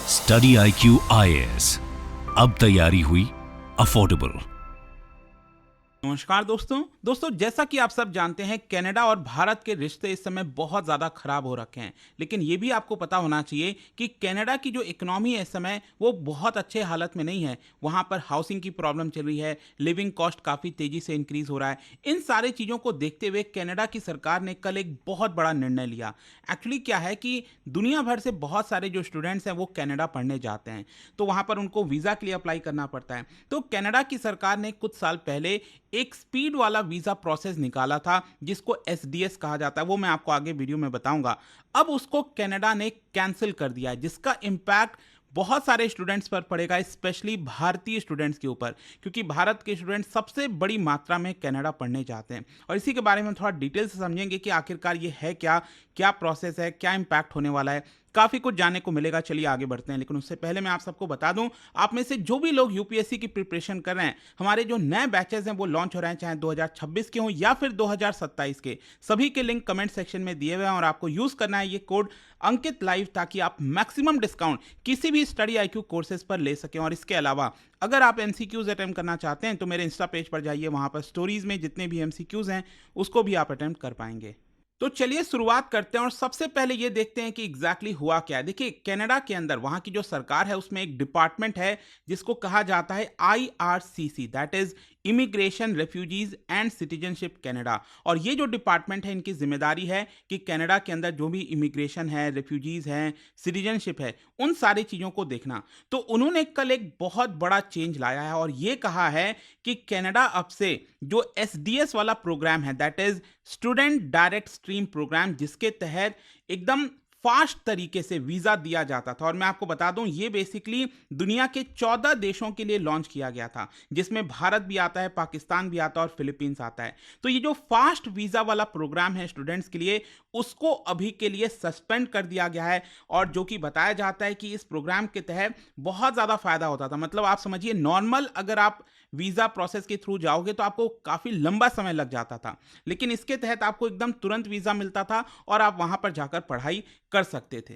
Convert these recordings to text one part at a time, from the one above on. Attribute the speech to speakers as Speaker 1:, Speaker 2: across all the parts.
Speaker 1: Study IQ IAS, अब तैयारी हुई अफोर्डेबल।
Speaker 2: नमस्कार दोस्तों जैसा कि आप सब जानते हैं कनाडा और भारत के रिश्ते इस समय बहुत ज़्यादा खराब हो रखे हैं। लेकिन ये भी आपको पता होना चाहिए कि कनाडा की जो इकोनॉमी है इस समय वो बहुत अच्छे हालत में नहीं है। वहाँ पर हाउसिंग की प्रॉब्लम चल रही है, लिविंग कॉस्ट काफ़ी तेज़ी से इंक्रीज़ हो रहा है। इन सारी चीज़ों को देखते हुए कनाडा की सरकार ने कल एक बहुत बड़ा निर्णय लिया। एक्चुअली क्या है कि दुनिया भर से बहुत सारे जो स्टूडेंट्स हैं वो कनाडा पढ़ने जाते हैं, तो वहाँ पर उनको वीज़ा के लिए अप्लाई करना पड़ता है। तो कनाडा की सरकार ने कुछ साल पहले एक स्पीड वाला वीजा प्रोसेस निकाला था जिसको एसडीएस कहा जाता है, वो मैं आपको आगे वीडियो में बताऊंगा। अब उसको कनाडा ने कैंसिल कर दिया है, जिसका इम्पैक्ट बहुत सारे स्टूडेंट्स पर पड़ेगा, स्पेशली भारतीय स्टूडेंट्स के ऊपर, क्योंकि भारत के स्टूडेंट्स सबसे बड़ी मात्रा में कनाडा पढ़ने जाते हैं। और इसी के बारे में थोड़ा डिटेल से समझेंगे कि आखिरकार ये है क्या, क्या प्रोसेस है, क्या इम्पैक्ट होने वाला है। काफ़ी कुछ जानने को मिलेगा। चलिए आगे बढ़ते हैं, लेकिन उससे पहले मैं आप सबको बता दूं, आप में से जो भी लोग यूपीएससी की प्रिपरेशन कर रहे हैं, हमारे जो नए बैचेस हैं वो लॉन्च हो रहे हैं, चाहे 2026 के हों या फिर 2027 के। सभी के लिंक कमेंट सेक्शन में दिए हुए हैं और आपको यूज़ करना है ये कोड अंकित लाइव, ताकि आप मैक्सिमम डिस्काउंट किसी भी स्टडी IQ कोर्सेज पर ले सकें। और इसके अलावा अगर आप MCQs अटेम्प्ट करना चाहते हैं तो मेरे इंस्टा पेज पर जाइए, वहाँ पर स्टोरीज में जितने भी MCQs हैं उसको भी आप अटेम्प्ट कर पाएंगे। तो चलिए शुरुआत करते हैं और सबसे पहले ये देखते हैं कि एग्जैक्टली हुआ क्या है। देखिए, कनाडा के अंदर वहाँ की जो सरकार है उसमें एक डिपार्टमेंट है जिसको कहा जाता है IRCC, that is immigration, refugees and citizenship Canada. और ये जो डिपार्टमेंट है, इनकी जिम्मेदारी है कि कनाडा के अंदर जो भी इमिग्रेशन है, रेफ्यूजीज हैं, सिटीजनशिप है, उन सारी चीज़ों को देखना। तो उन्होंने कल एक बहुत बड़ा चेंज लाया है और ये कहा है कि कनाडा अब से जो SDS वाला प्रोग्राम है, that is student direct stream program, जिसके तहत एकदम फास्ट तरीके से वीजा दिया जाता था। और मैं आपको बता दूं, ये बेसिकली दुनिया के 14 देशों के लिए लॉन्च किया गया था, जिसमें भारत भी आता है, पाकिस्तान भी आता है और फिलीपींस आता है। तो ये जो फास्ट वीजा वाला प्रोग्राम है स्टूडेंट्स के लिए, उसको अभी के लिए सस्पेंड कर दिया गया है। और जो कि बताया जाता है कि इस प्रोग्राम के तहत बहुत ज्यादा फायदा होता था। मतलब आप समझिए, नॉर्मल अगर आप वीजा प्रोसेस के थ्रू जाओगे तो आपको काफी लंबा समय लग जाता था, लेकिन इसके तहत आपको एकदम तुरंत वीजा मिलता था और आप वहां पर जाकर पढ़ाई कर सकते थे।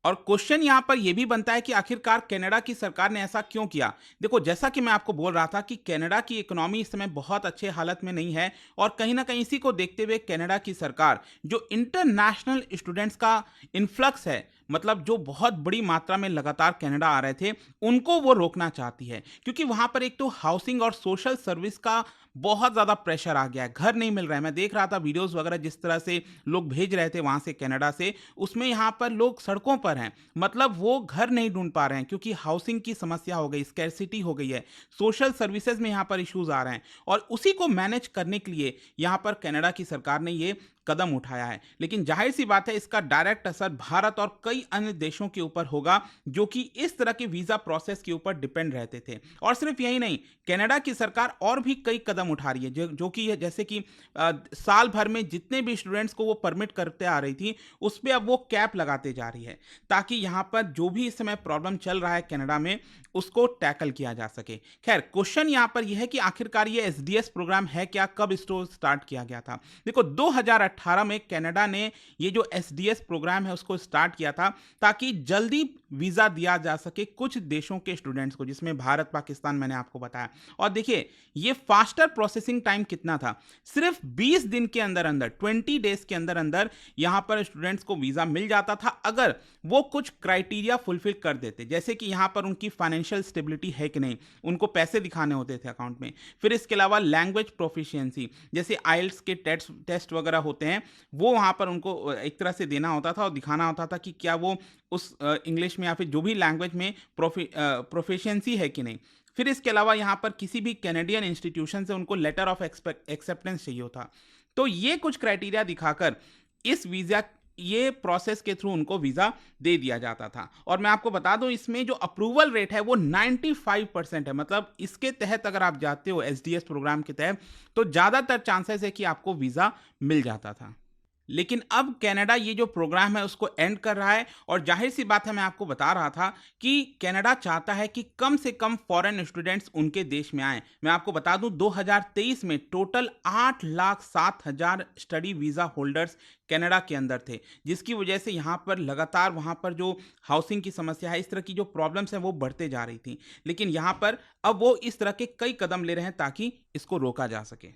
Speaker 2: और क्वेश्चन यहां पर यह भी बनता है कि आखिरकार कनाडा की सरकार ने ऐसा क्यों किया। देखो, जैसा कि मैं आपको बोल रहा था कि कनाडा की इकोनॉमी इस समय बहुत अच्छे हालत में नहीं है, और कहीं ना कहीं इसी को देखते हुए कनाडा की सरकार जो इंटरनेशनल स्टूडेंट्स का इन्फ्लक्स है, मतलब जो बहुत बड़ी मात्रा में लगातार कनाडा आ रहे थे, उनको वो रोकना चाहती है। क्योंकि वहां पर एक तो हाउसिंग और सोशल सर्विस का बहुत ज्यादा प्रेशर आ गया है, घर नहीं मिल रहा है। मैं देख रहा था वीडियोस वगैरह, जिस तरह से लोग भेज रहे थे वहां से कनाडा से, उसमें यहाँ पर लोग सड़कों पर हैं, मतलब वो घर नहीं ढूंढ पा रहे हैं क्योंकि हाउसिंग की समस्या हो गई, स्कैरसिटी हो गई है, सोशल सर्विसेज में यहाँ पर इश्यूज आ रहे हैं। और उसी को मैनेज करने के लिए यहाँ पर कनाडा की सरकार ने ये कदम उठाया है। लेकिन जाहिर सी बात है, इसका डायरेक्ट असर भारत और कई अन्य देशों के ऊपर होगा जो कि इस तरह के वीजा प्रोसेस के ऊपर डिपेंड रहते थे। और सिर्फ यही नहीं, कनाडा की सरकार और भी कई कदम उठा रही है, जो कि जैसे कि साल भर में जितने भी स्टूडेंट्स को वो परमिट करते आ रही थी, उस पर अब वो कैप लगाते जा रही है, ताकि यहाँ पर जो भी इस समय प्रॉब्लम चल रहा है कनाडा में, उसको टैकल किया जा सके। खैर, क्वेश्चन यहाँ पर यह है कि आखिरकार ये SDS प्रोग्राम है क्या, कब इसको स्टार्ट किया गया था। देखो, 2018 में कनाडा ने ये जो SDS प्रोग्राम है उसको स्टार्ट किया था, ताकि जल्दी वीजा दिया जा सके कुछ देशों के स्टूडेंट्स को, जिसमें भारत, पाकिस्तान मैंने आपको बताया। और देखिए, ये फास्टर प्रोसेसिंग टाइम कितना था, सिर्फ 20 दिन के अंदर अंदर, 20 डेज के अंदर अंदर यहां पर स्टूडेंट्स को वीजा मिल जाता था, अगर वो कुछ क्राइटेरिया फुलफिल कर देते, जैसे कि यहां पर उनकी फाइनेंशियल स्टेबिलिटी है कि नहीं, उनको पैसे दिखाने होते थे अकाउंट में। फिर इसके अलावा लैंग्वेज प्रोफिशिएंसी, जैसे IELTS के टेस्ट वगैरह होते हैं, वो वहां पर उनको एक तरह से देना होता था और दिखाना होता था कि क्या वो उस इंग्लिश में या फिर जो भी लैंग्वेज में प्रोफिशिएंसी है कि नहीं। फिर इसके अलावा यहाँ पर किसी भी कैनेडियन इंस्टीट्यूशन से उनको लेटर ऑफ एक्सेप्टेंस चाहिए होता। तो ये कुछ क्राइटेरिया दिखाकर इस वीजा, ये प्रोसेस के थ्रू उनको वीजा दे दिया जाता था। और मैं आपको बता दूं, इसमें जो अप्रूवल रेट है वो 95% है। मतलब इसके तहत अगर आप जाते हो SDS प्रोग्राम के तहत, तो ज्यादातर चांसेस है कि आपको वीजा मिल जाता था। लेकिन अब कनाडा ये जो प्रोग्राम है उसको एंड कर रहा है और जाहिर सी बात है, मैं आपको बता रहा था कि कनाडा चाहता है कि कम से कम फॉरेन स्टूडेंट्स उनके देश में आएं। मैं आपको बता दूं 2023 में total 8,07,000 study visa holders Canada के अंदर थे, जिसकी वजह से यहाँ पर लगातार वहाँ पर जो हाउसिंग की समस्या है, इस तरह की जो प्रॉब्लम्स हैं वो बढ़ते जा रही थी। लेकिन यहाँ पर अब वो इस तरह के कई कदम ले रहे हैं ताकि इसको रोका जा सके।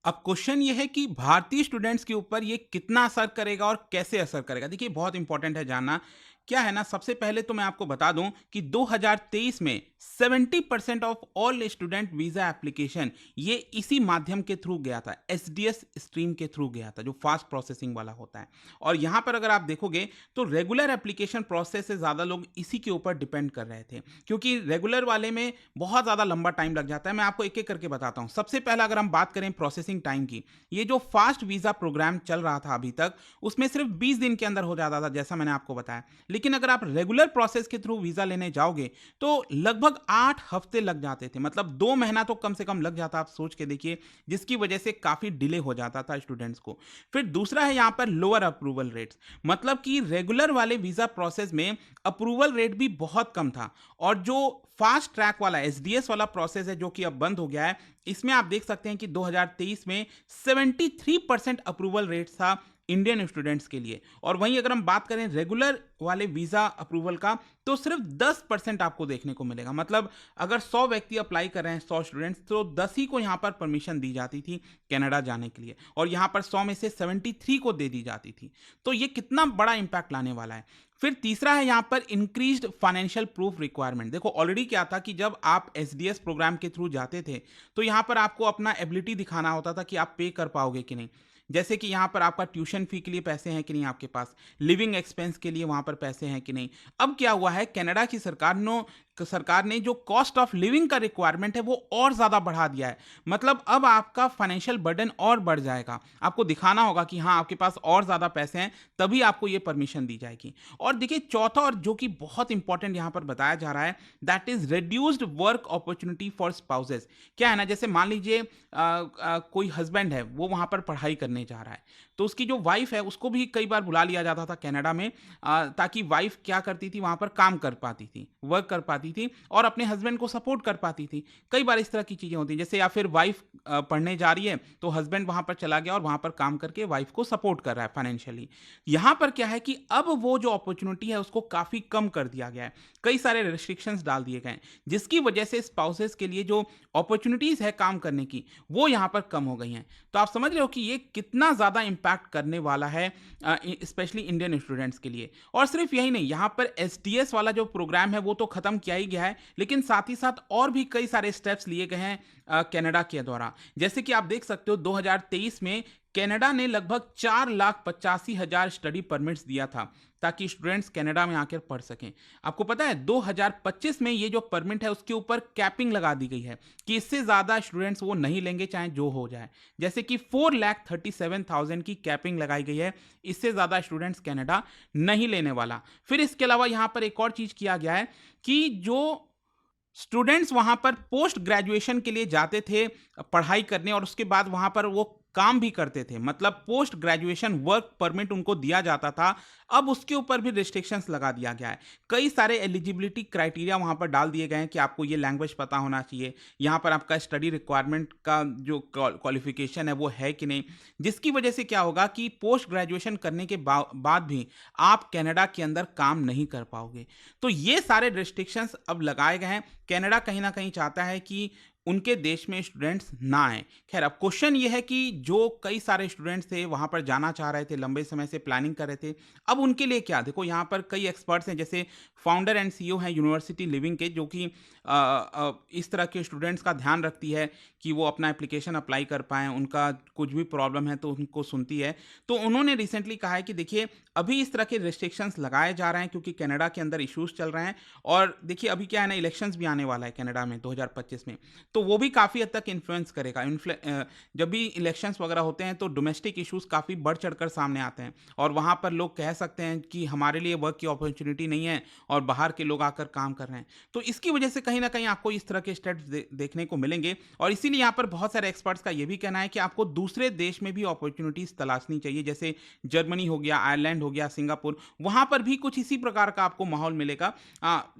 Speaker 2: अब क्वेश्चन ये है कि भारतीय स्टूडेंट्स के ऊपर ये कितना असर करेगा और कैसे असर करेगा। देखिए, बहुत इंपॉर्टेंट है जानना। क्या है ना, सबसे पहले तो मैं आपको बता दूं कि 2023 में 70% of all student visa application ये इसी माध्यम के थ्रू गया था, एसडीएस स्ट्रीम के थ्रू गया था, जो फास्ट प्रोसेसिंग वाला होता है। और यहाँ पर अगर आप देखोगे तो रेगुलर एप्लीकेशन प्रोसेस से ज़्यादा लोग इसी के ऊपर डिपेंड कर रहे थे, क्योंकि रेगुलर वाले में बहुत ज़्यादा लंबा टाइम लग जाता है। मैं आपको एक एक करके बताता हूँ। सबसे पहला अगर हम बात करें प्रोसेसिंग टाइम की, ये जो फास्ट वीज़ा प्रोग्राम चल रहा था अभी तक, उसमें सिर्फ 20 दिन के अंदर हो जाता था, जैसा मैंने आपको बताया। लेकिन अगर आप रेगुलर प्रोसेस के थ्रू वीज़ा लेने जाओगे तो लगभग 8 हफ्ते लग जाते थे, मतलब 2 महीना तो कम से कम लग जाता। आप सोच के देखिए, जिसकी वजह से काफ़ी डिले हो जाता था स्टूडेंट्स को। फिर दूसरा है यहाँ पर लोअर अप्रूवल रेट्स, मतलब कि रेगुलर वाले वीज़ा प्रोसेस में अप्रूवल रेट भी बहुत कम था, और जो फास्ट ट्रैक वाला एसडीएस वाला प्रोसेस है, जो कि अब बंद हो गया है, इसमें आप देख सकते हैं कि 2023 में 73% अप्रूवल रेट था इंडियन स्टूडेंट्स के लिए। और वहीं अगर हम बात करें रेगुलर वाले वीज़ा अप्रूवल का, तो सिर्फ 10% आपको देखने को मिलेगा। मतलब अगर 100 व्यक्ति अप्लाई कर रहे हैं, 100 स्टूडेंट्स, तो 10 ही को यहाँ पर परमिशन दी जाती थी कनाडा जाने के लिए, और यहाँ पर 100 में से 73 को दे दी जाती थी। तो ये कितना बड़ा इंपैक्ट लाने वाला है। फिर तीसरा है यहाँ पर इंक्रीज्ड फाइनेंशियल प्रूफ रिक्वायरमेंट। देखो, ऑलरेडी क्या था कि जब आप एसडीएस प्रोग्राम के थ्रू जाते थे तो यहाँ पर आपको अपना एबिलिटी दिखाना होता था कि आप पे कर पाओगे कि नहीं। जैसे कि यहाँ पर आपका ट्यूशन फी के लिए पैसे हैं कि नहीं आपके पास, लिविंग एक्सपेंस के लिए वहाँ पर पैसे हैं कि नहीं। अब क्या हुआ है, कनाडा की सरकार ने जो कॉस्ट ऑफ लिविंग का रिक्वायरमेंट है वो और ज़्यादा बढ़ा दिया है। मतलब अब आपका फाइनेंशियल बर्डन और बढ़ जाएगा। आपको दिखाना होगा कि हाँ, आपके पास और ज़्यादा पैसे हैं, तभी आपको ये परमिशन दी जाएगी। और देखिए, चौथा और जो कि बहुत इंपॉर्टेंट यहाँ पर बताया जा रहा है, that is reduced work opportunity for spouses. क्या है ना, जैसे मान लीजिए कोई हस्बैंड है, वो वहाँ पर पढ़ाई करने जा रहा है, तो उसकी जो वाइफ है उसको भी कई बार बुला लिया जाता था कनाडा में, ताकि वाइफ क्या करती थी, वहाँ पर काम कर पाती थी, वर्क कर पाती थी और अपने हस्बैंड को सपोर्ट कर पाती थी। कई बार इस तरह की चीज़ें होती हैं, जैसे या फिर वाइफ पढ़ने जा रही है तो हस्बैंड वहाँ पर चला गया और वहाँ पर काम करके वाइफ को सपोर्ट कर रहा है फाइनेंशियली। यहाँ पर क्या है कि अब वो जो अपॉर्चुनिटी है उसको काफ़ी कम कर दिया गया है, कई सारे रिस्ट्रिक्शंस डाल दिए गए हैं, जिसकी वजह से स्पाउसेस के लिए जो अपॉर्चुनिटीज़ है काम करने की, वो यहाँ पर कम हो गई हैं। तो आप समझ रहे हो कि ये कितना ज़्यादा इम्पैक्ट करने वाला है स्पेशली इंडियन स्टूडेंट्स के लिए। और सिर्फ यही नहीं, यहाँ पर एसडीएस वाला जो प्रोग्राम है वो तो ख़त्म किया ही गया है, लेकिन साथ ही साथ और भी कई सारे स्टेप्स लिए गए हैं कनाडा के द्वारा। जैसे कि आप देख सकते हो 2023 में कनाडा ने लगभग 4,85,000 स्टडी परमिट्स दिया था ताकि स्टूडेंट्स कनाडा में आकर पढ़ सकें। आपको पता है 2025 में ये जो परमिट है उसके ऊपर कैपिंग लगा दी गई है कि इससे ज़्यादा स्टूडेंट्स वो नहीं लेंगे, चाहे जो हो जाए। जैसे कि 4,37,000 की कैपिंग लगाई गई है, इससे ज़्यादा स्टूडेंट्स कनाडा नहीं लेने वाला। फिर इसके अलावा यहाँ पर एक और चीज़ किया गया है कि जो स्टूडेंट्स वहाँ पर पोस्ट ग्रेजुएशन के लिए जाते थे पढ़ाई करने, और उसके बाद वहाँ पर वो काम भी करते थे, मतलब पोस्ट ग्रेजुएशन वर्क परमिट उनको दिया जाता था, अब उसके ऊपर भी रिस्ट्रिक्शंस लगा दिया गया है। कई सारे एलिजिबिलिटी क्राइटेरिया वहाँ पर डाल दिए गए हैं कि आपको ये लैंग्वेज पता होना चाहिए, यहाँ पर आपका स्टडी रिक्वायरमेंट का जो क्वालिफिकेशन है वो है कि नहीं, जिसकी वजह से क्या होगा कि पोस्ट ग्रेजुएशन करने के बाद भी आप कनाडा के अंदर काम नहीं कर पाओगे। तो ये सारे रिस्ट्रिक्शंस अब लगाए गए हैं। कनाडा कहीं ना कहीं चाहता है कि उनके देश में स्टूडेंट्स ना आए। खैर, अब क्वेश्चन ये है कि जो कई सारे स्टूडेंट्स थे वहाँ पर जाना चाह रहे थे, लंबे समय से प्लानिंग कर रहे थे, अब उनके लिए क्या। देखो, यहाँ पर कई एक्सपर्ट्स हैं, जैसे फाउंडर एंड सीईओ हैं यूनिवर्सिटी लिविंग के, जो कि इस तरह के स्टूडेंट्स का ध्यान रखती है कि वो अपना एप्लीकेशन अप्लाई कर पाएँ, उनका कुछ भी प्रॉब्लम है तो उनको सुनती है। तो उन्होंने रिसेंटली कहा है कि देखिए, अभी इस तरह के रिस्ट्रिक्शंस लगाए जा रहे हैं क्योंकि कनाडा के अंदर इश्यूज चल रहे हैं, और देखिए अभी क्या है ना, इलेक्शंस भी आने वाला है कनाडा में 2025 में, तो तो वो भी काफ़ी हद तक इन्फ्लुएंस करेगा। जब भी इलेक्शंस वगैरह होते हैं तो डोमेस्टिक इश्यूज काफ़ी बढ़ चढ़कर सामने आते हैं और वहाँ पर लोग कह सकते हैं कि हमारे लिए वर्क की अपॉर्चुनिटी नहीं है और बाहर के लोग आकर काम कर रहे हैं। तो इसकी वजह से कहीं ना कहीं आपको इस तरह के स्टेप्स देखने को मिलेंगे और इसीलिए यहाँ पर बहुत सारे एक्सपर्ट्स का ये भी कहना है कि आपको दूसरे देश में भी अपॉर्चुनिटीज तलाशनी चाहिए, जैसे जर्मनी हो गया, आयरलैंड हो गया, सिंगापुर, वहाँ पर भी कुछ इसी प्रकार का आपको माहौल मिलेगा।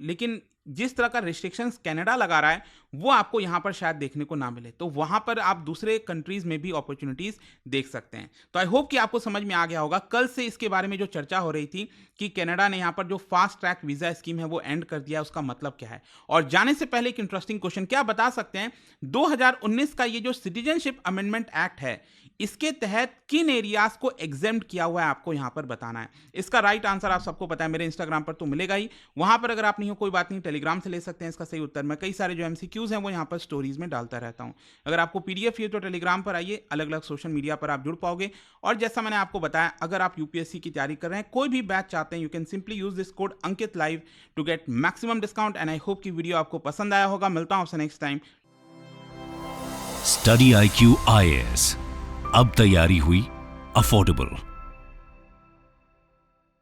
Speaker 2: लेकिन जिस तरह का रिस्ट्रिक्शंस कनाडा लगा रहा है वो आपको यहाँ पर शायद देखने को ना मिले, तो वहाँ पर आप दूसरे कंट्रीज में भी अपॉर्चुनिटीज देख सकते हैं। तो आई होप कि आपको समझ में आ गया होगा। कल से इसके बारे में जो चर्चा हो रही थी कि कनाडा ने यहाँ पर जो फास्ट ट्रैक वीजा स्कीम है वो एंड कर दिया, उसका मतलब क्या है। और जाने से पहले एक इंटरेस्टिंग क्वेश्चन, क्या बता सकते हैं 2019 का ये जो सिटीजनशिप अमेंडमेंट एक्ट है इसके तहत किन एरियाज को एग्जेम्प्ट किया हुआ है, आपको यहां पर बताना है। इसका राइट आंसर आप सबको पता है, मेरे इंस्टाग्राम पर तो मिलेगा ही, वहां पर अगर आप नहीं हो कोई बात नहीं, टेलीग्राम से ले सकते हैं इसका सही उत्तर। मैं कई सारे जो एमसीक्यूज हैं वो यहां पर स्टोरीज में डालता रहता हूं। अगर आपको पीडीएफ चाहिए तो टेलीग्राम पर आइए, अलग अलग सोशल मीडिया पर आप जुड़ पाओगे। और जैसा मैंने आपको बताया, अगर आप यूपीएससी की तैयारी कर रहे हैं, कोई भी बैच चाहते हैं, you can simply use this code Ankit live to get maximum discount. And I hope कि वीडियो आपको पसंद आया होगा। मिलता हूं आपसे next time.
Speaker 1: Study IQ IAS, अब तैयारी हुई अफोर्डेबल।